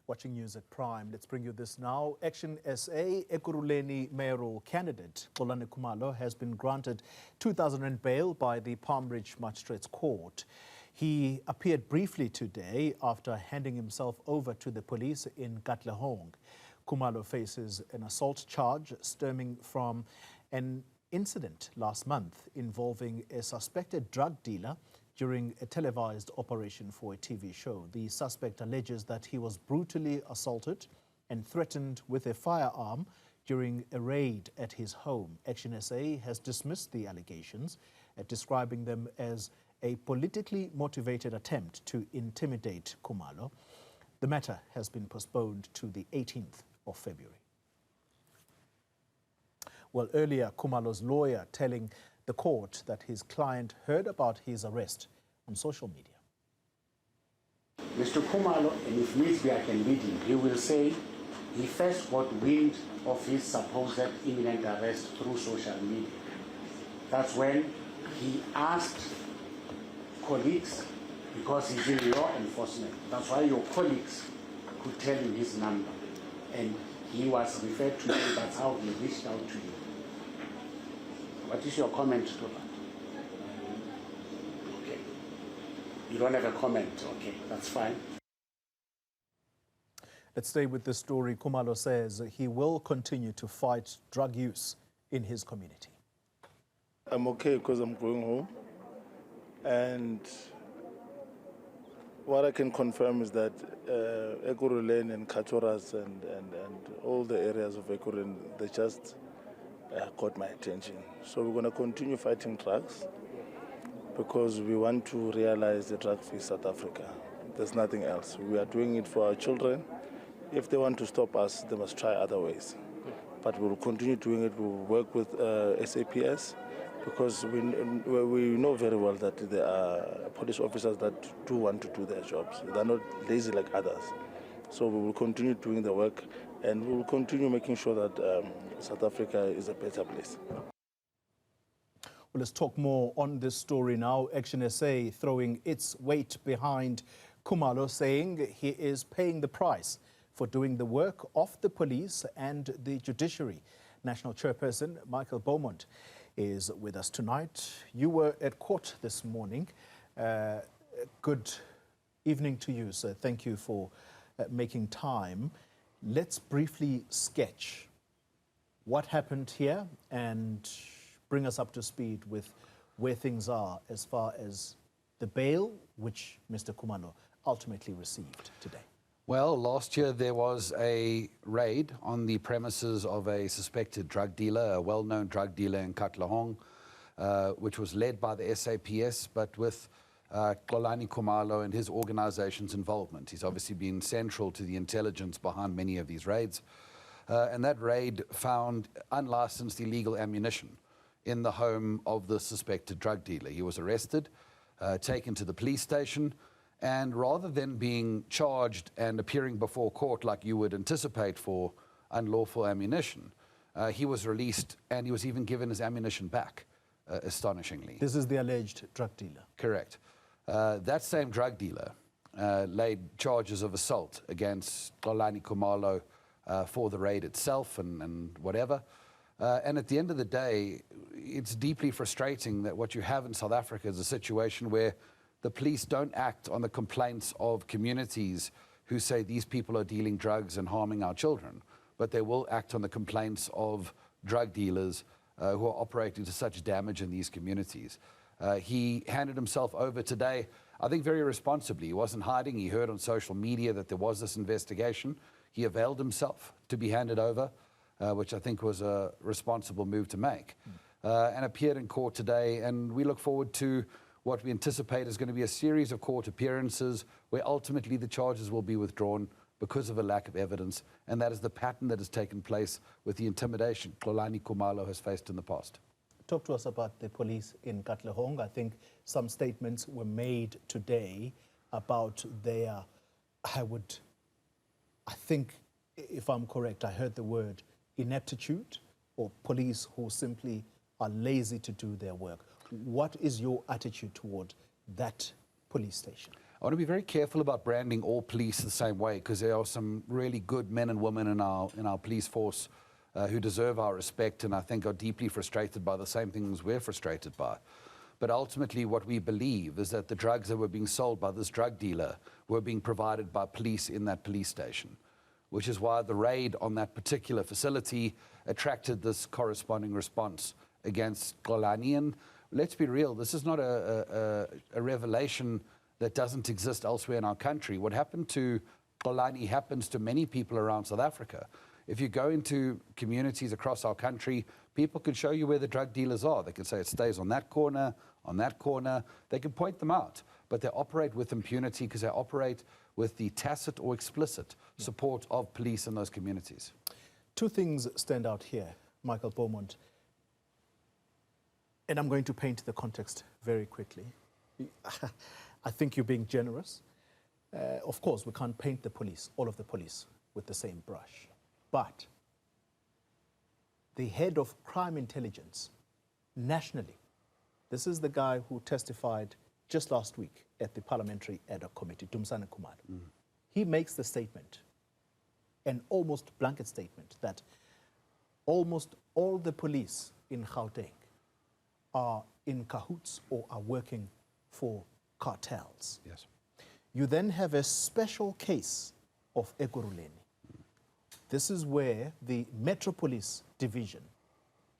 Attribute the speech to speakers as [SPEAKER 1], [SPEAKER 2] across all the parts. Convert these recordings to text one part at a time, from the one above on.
[SPEAKER 1] Watching news at Prime, let's bring you this now. ActionSA Ekurhuleni mayoral candidate Newzroom Khumalo has been granted 2,000 rand bail by the Palm Ridge Magistrates Court. He appeared briefly today after handing himself over to the police in Ekurhuleni. Kumalo faces an assault charge stemming from an incident last month involving a suspected drug dealer during a televised operation for a TV show. The suspect alleges that he was brutally assaulted and threatened with a firearm during a raid at his home. ActionSA has dismissed the allegations, describing them as a politically motivated attempt to intimidate Kumalo. The matter has been postponed to the 18th of February. Well, earlier, Kumalo's lawyer telling the court that his client heard about his arrest on social media.
[SPEAKER 2] Mr. Kumalo, and if needs be I can read him, he will say he first got wind of his supposed imminent arrest through social media. That's when he asked colleagues, because he's in law enforcement, that's why your colleagues could tell him his number. And he was referred to you, that's how he reached out to you. What is your comment to that? Okay. You don't have a comment, okay, that's fine.
[SPEAKER 1] Let's stay with this story. Kumalo says he will continue to fight drug use in his community.
[SPEAKER 3] I'm okay because I'm going home. And what I can confirm is that Ekurhuleni and Katoras and all the areas of Ekurhuleni, they just caught my attention. So we're going to continue fighting drugs because we want to realize the drug-free South Africa. There's nothing else. We are doing it for our children. If they want to stop us, they must try other ways. But we'll continue doing it. We'll work with SAPS because we know very well that there are police officers that do want to do their jobs. They're not lazy like others. So we will continue doing the work and we will continue making sure that South Africa is a better place.
[SPEAKER 1] Well, let's talk more on this story now. ActionSA throwing its weight behind Kumalo, saying he is paying the price for doing the work of the police and the judiciary. National chairperson Michael Beaumont is with us tonight. You were at court this morning. Good evening to you, sir. Thank you for making time. Let's briefly sketch what happened here and bring us up to speed with where things are as far as the bail which Mr. Kumalo ultimately received today.
[SPEAKER 4] Well, last year there was a raid on the premises of a suspected drug dealer, a well-known drug dealer in Ekurhuleni, which was led by the SAPS, but with Newzroom Khumalo and his organization's involvement. He's obviously been central to the intelligence behind many of these raids. And that raid found unlicensed illegal ammunition in the home of the suspected drug dealer. He was arrested, taken to the police station, and rather than being charged and appearing before court like you would anticipate for unlawful ammunition, he was released and he was even given his ammunition back, astonishingly.
[SPEAKER 1] This is the alleged drug dealer?
[SPEAKER 4] Correct. That same drug dealer laid charges of assault against Newzroom Khumalo for the raid itself and whatever. And at the end of the day, it's deeply frustrating that what you have in South Africa is a situation where the police don't act on the complaints of communities who say these people are dealing drugs and harming our children, but they will act on the complaints of drug dealers who are operating to such damage in these communities. He handed himself over today, I think very responsibly. He wasn't hiding. He heard on social media that there was this investigation. He availed himself to be handed over, which I think was a responsible move to make, and appeared in court today. And we look forward to what we anticipate is going to be a series of court appearances where ultimately the charges will be withdrawn because of a lack of evidence, and that is the pattern that has taken place with the intimidation Newzroom Khumalo has faced in the past.
[SPEAKER 1] Talk to us about the police in Ekurhuleni. I think some statements were made today about their, I think, if I'm correct, I heard the word ineptitude, or police who simply are lazy to do their work. What is your attitude toward that police station?
[SPEAKER 4] I want to be very careful about branding all police the same way, because there are some really good men and women in our police force who deserve our respect, and I think are deeply frustrated by the same things we're frustrated by. But ultimately what we believe is that the drugs that were being sold by this drug dealer were being provided by police in that police station, which is why the raid on that particular facility attracted this corresponding response against Xolani. And let's be real, this is not a revelation that doesn't exist elsewhere in our country. What happened to Xolani happens to many people around South Africa. If you go into communities across our country, people can show you where the drug dealers are. They can say it stays on that corner, on that corner. They can point them out, but they operate with impunity because they operate with the tacit or explicit support of police in those communities.
[SPEAKER 1] Two things stand out here, Michael Beaumont, and I'm going to paint the context very quickly. I think you're being generous. Of course, we can't paint the police, all of the police, with the same brush. But the head of crime intelligence nationally, this is the guy who testified just last week at the Parliamentary Ad Hoc Committee, Dumisani Khumalo. He makes the statement, an almost blanket statement, that almost all the police in Gauteng are in cahoots or are working for cartels.
[SPEAKER 4] Yes.
[SPEAKER 1] You then have a special case of Ekurhuleni. This is where the Metro Police Division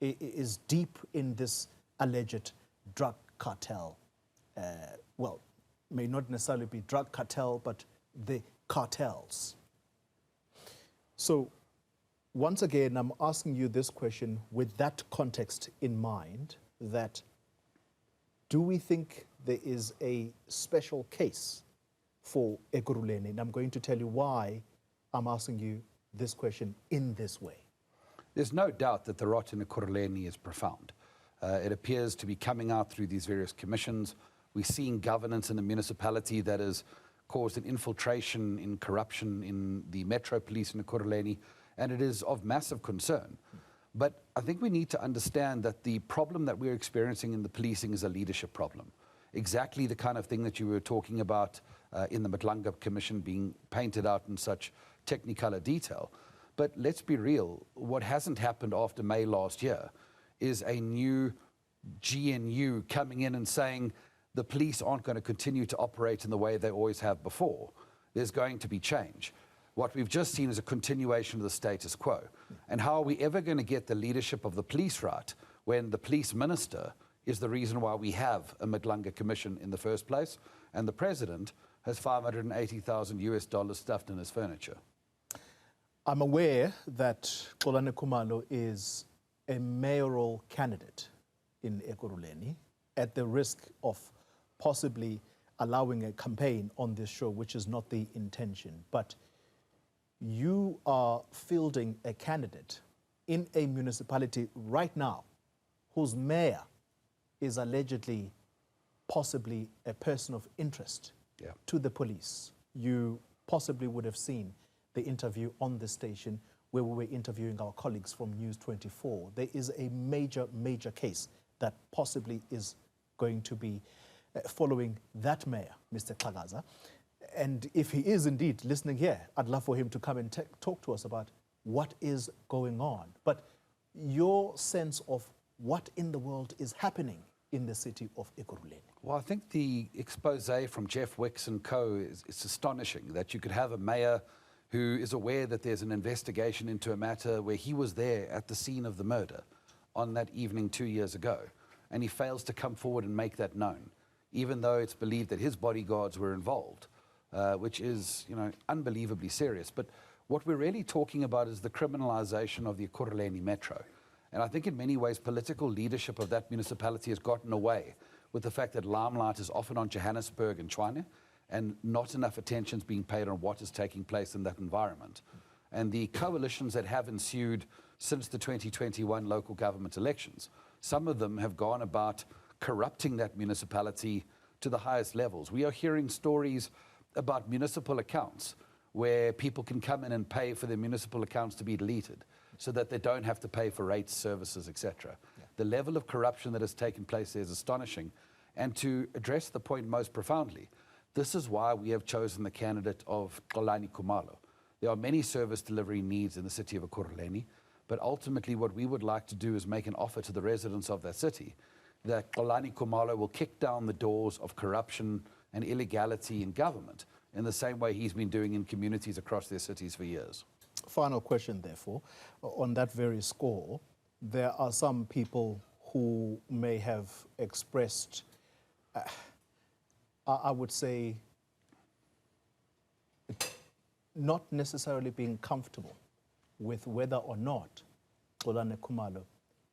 [SPEAKER 1] is deep in this alleged drug cartel. Well, may not necessarily be drug cartel, but the cartels. So once again, I'm asking you this question with that context in mind, that do we think there is a special case for Ekurhuleni? And I'm going to tell you why I'm asking you this question in this way.
[SPEAKER 4] There's no doubt that the rot in Ekurhuleni is profound. It appears to be coming out through these various commissions. We're seeing governance in the municipality that has caused an infiltration in corruption in the Metro Police in Ekurhuleni, and it is of massive concern. But I think we need to understand that the problem that we're experiencing in the policing is a leadership problem. Exactly the kind of thing that you were talking about in the Matlanga Commission being painted out in such technicolor detail. But let's be real, what hasn't happened after May last year is a new GNU coming in and saying the police aren't going to continue to operate in the way they always have before. There's going to be change. What we've just seen is a continuation of the status quo. And how are we ever going to get the leadership of the police right when the police minister is the reason why we have a Matlanga Commission in the first place, and the president has $580,000 stuffed in his furniture?
[SPEAKER 1] I'm aware that Xolani Khumalo is a mayoral candidate in Ekurhuleni, at the risk of possibly allowing a campaign on this show, which is not the intention. But you are fielding a candidate in a municipality right now whose mayor is allegedly, possibly a person of interest to the police. You possibly would have seen the interview on the station where we were interviewing our colleagues from News 24. There is a major, major case that possibly is going to be following that mayor, Mr. Xhakaza. And if he is indeed listening here, I'd love for him to come and talk to us about what is going on. But your sense of what in the world is happening in the city of Ekurhuleni.
[SPEAKER 4] Well, I think the expose from Jeff Wicks and co. is astonishing, that you could have a mayor who is aware that there's an investigation into a matter where he was there at the scene of the murder on that evening 2 years ago, and he fails to come forward and make that known, even though it's believed that his bodyguards were involved, which is, unbelievably serious. But what we're really talking about is the criminalization of the Ekurhuleni Metro. And I think in many ways, political leadership of that municipality has gotten away with the fact that limelight is often on Johannesburg and Tshwane, and not enough attention is being paid on what is taking place in that environment. And the coalitions that have ensued since the 2021 local government elections, some of them have gone about corrupting that municipality to the highest levels. We are hearing stories about municipal accounts where people can come in and pay for their municipal accounts to be deleted so that they don't have to pay for rates, services, etc. The level of corruption that has taken place there is astonishing. And to address the point most profoundly, This is why we have chosen the candidate of Kumalo. There are many service delivery needs in the city of Ekurhuleni, but ultimately what we would like to do is make an offer to the residents of that city that Kumalo will kick down the doors of corruption and illegality in government in the same way he's been doing in communities across their cities for years. Final
[SPEAKER 1] question, therefore, on that very score, there are some people who may have expressed, I would say, not necessarily being comfortable with whether or not Kumalo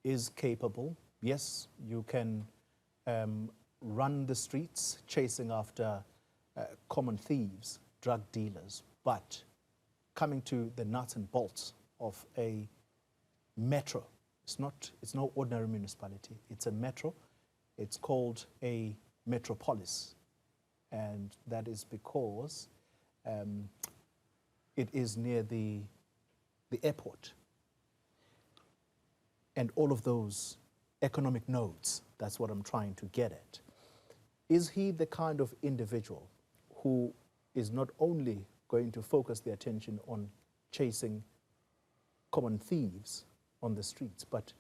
[SPEAKER 1] is capable. Yes, you can run the streets chasing after common thieves, drug dealers, but coming to the nuts and bolts of a metro, it's no ordinary municipality, it's a metro, it's called a metropolis, and that is because it is near the airport and all of those economic nodes. That's what I'm trying to get at. Is he the kind of individual who is not only going to focus the attention on chasing common thieves on the streets, but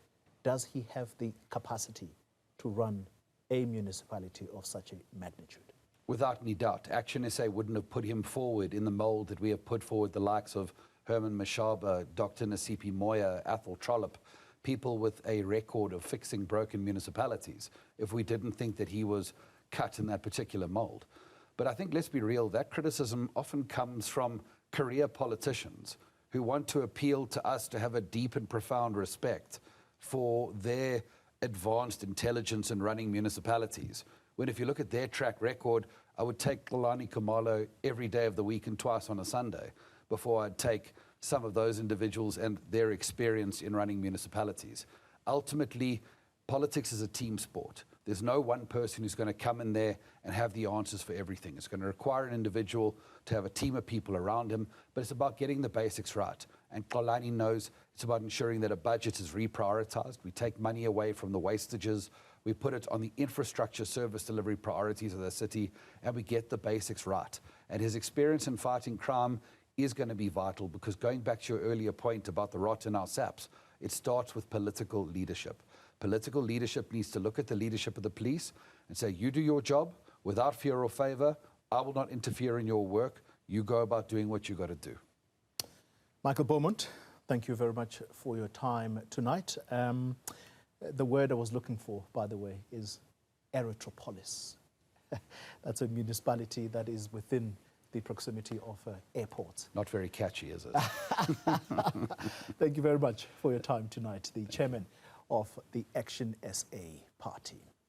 [SPEAKER 1] does he have the capacity to run a municipality of such a magnitude?
[SPEAKER 4] Without any doubt, ActionSA wouldn't have put him forward in the mold that we have put forward the likes of Herman Mashaba, Dr. Nasipi Moya, Athol Trollop, people with a record of fixing broken municipalities, if we didn't think that he was cut in that particular mold. But I think, let's be real, that criticism often comes from career politicians who want to appeal to us to have a deep and profound respect for their advanced intelligence in running municipalities. When if you look at their track record, I would take Kumalo every day of the week and twice on a Sunday before I'd take some of those individuals and their experience in running municipalities. Ultimately, politics is a team sport. There's no one person who's going to come in there and have the answers for everything. It's going to require an individual to have a team of people around him, but it's about getting the basics right. And Xolani knows it's about ensuring that a budget is reprioritized. We take money away from the wastages, we put it on the infrastructure service delivery priorities of the city, and we get the basics right. And his experience in fighting crime is going to be vital, because going back to your earlier point about the rot in our SAPS, it starts with political leadership. Political leadership needs to look at the leadership of the police and say, you do your job without fear or favor. I will not interfere in your work. You go about doing what you got to do.
[SPEAKER 1] Michael Beaumont, thank you very much for your time tonight. The word I was looking for, by the way, is Erythropolis. That's a municipality that is within the proximity of airports.
[SPEAKER 4] Not very catchy, is it?
[SPEAKER 1] Thank you very much for your time tonight, the chairman of the ActionSA party.